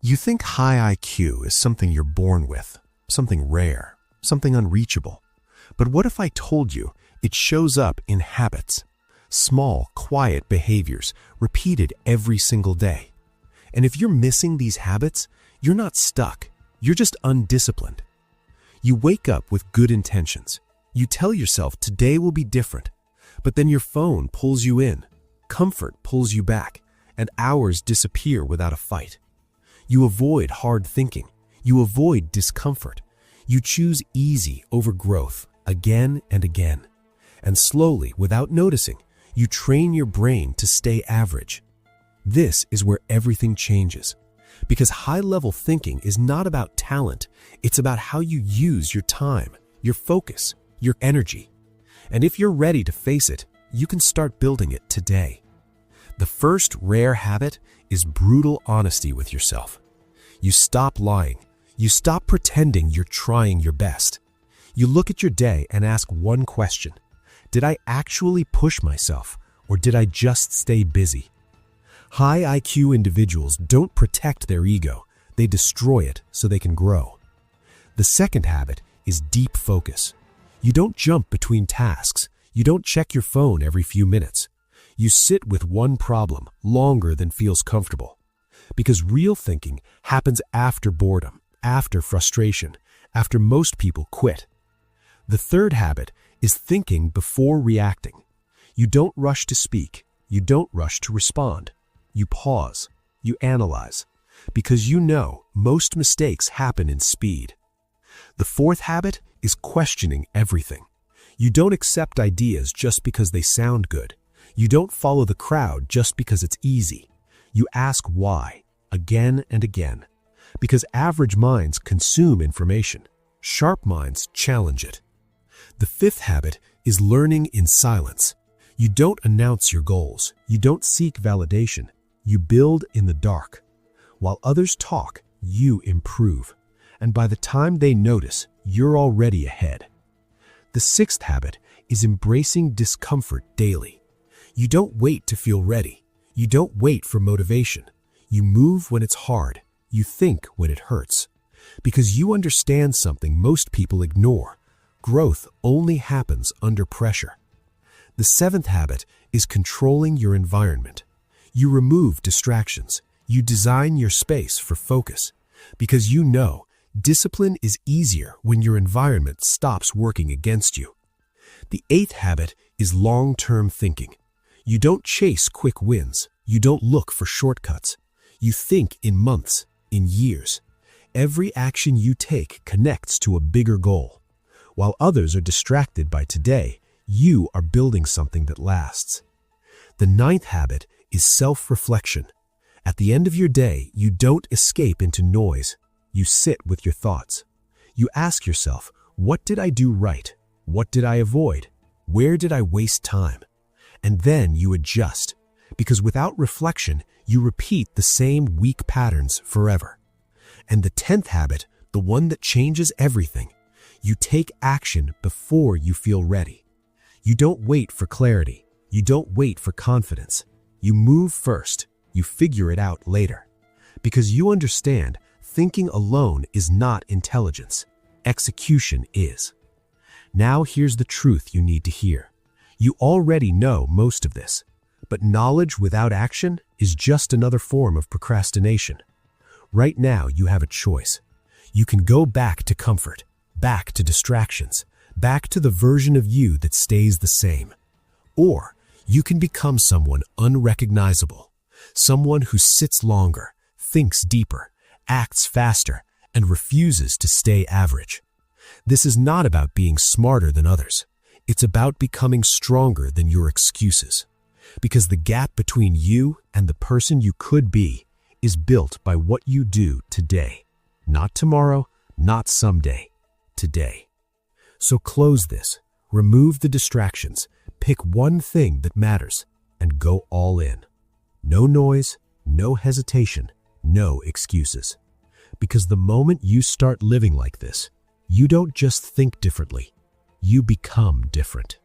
You think high IQ is something you're born with, something rare, something unreachable. But what if I told you it shows up in habits? Small, quiet behaviors repeated every single day. And if you're missing these habits, you're not stuck. You're just undisciplined. You wake up with good intentions. You tell yourself today will be different. But then your phone pulls you in, comfort pulls you back, and hours disappear without a fight. You avoid hard thinking. You avoid discomfort. You choose easy over growth again and again. And slowly, without noticing, you train your brain to stay average. This is where everything changes. Because high-level thinking is not about talent. It's about how you use your time, your focus, your energy. And if you're ready to face it, you can start building it today. The first rare habit is brutal honesty with yourself. You stop lying. You stop pretending you're trying your best. You look at your day and ask one question. Did I actually push myself, or did I just stay busy? High IQ individuals don't protect their ego. They destroy it so they can grow. The second habit is deep focus. You don't jump between tasks. You don't check your phone every few minutes. You sit with one problem longer than feels comfortable. Because real thinking happens after boredom, after frustration, after most people quit. The third habit is thinking before reacting. You don't rush to speak. You don't rush to respond. You pause. You analyze. Because you know most mistakes happen in speed. The fourth habit is questioning everything. You don't accept ideas just because they sound good. You don't follow the crowd just because it's easy. You ask why, again and again. Because average minds consume information. Sharp minds challenge it. The fifth habit is learning in silence. You don't announce your goals. You don't seek validation. You build in the dark. While others talk, you improve. And by the time they notice, you're already ahead. The sixth habit is embracing discomfort daily. You don't wait to feel ready. You don't wait for motivation. You move when it's hard. You think when it hurts. Because you understand something most people ignore. Growth only happens under pressure. The seventh habit is controlling your environment. You remove distractions. You design your space for focus. Because you know discipline is easier when your environment stops working against you. The eighth habit is long-term thinking. You don't chase quick wins. You don't look for shortcuts. You think in months, in years. Every action you take connects to a bigger goal. While others are distracted by today, you are building something that lasts. The ninth habit is self-reflection. At the end of your day, you don't escape into noise. You sit with your thoughts. You ask yourself, what did I do right? What did I avoid? Where did I waste time? And then you adjust, because without reflection, you repeat the same weak patterns forever. And the 10th habit, the one that changes everything, you take action before you feel ready. You don't wait for clarity. You don't wait for confidence. You move first. You figure it out later. Because you understand, thinking alone is not intelligence. Execution is. Now here's the truth you need to hear. You already know most of this, but knowledge without action is just another form of procrastination. Right now you have a choice. You can go back to comfort, back to distractions, back to the version of you that stays the same. Or you can become someone unrecognizable, someone who sits longer, thinks deeper, acts faster, and refuses to stay average. This is not about being smarter than others. It's about becoming stronger than your excuses. Because the gap between you and the person you could be is built by what you do today. Not tomorrow, not someday. Today. So close this. Remove the distractions. Pick one thing that matters and go all in. No noise, no hesitation, no excuses. Because the moment you start living like this, you don't just think differently, you become different.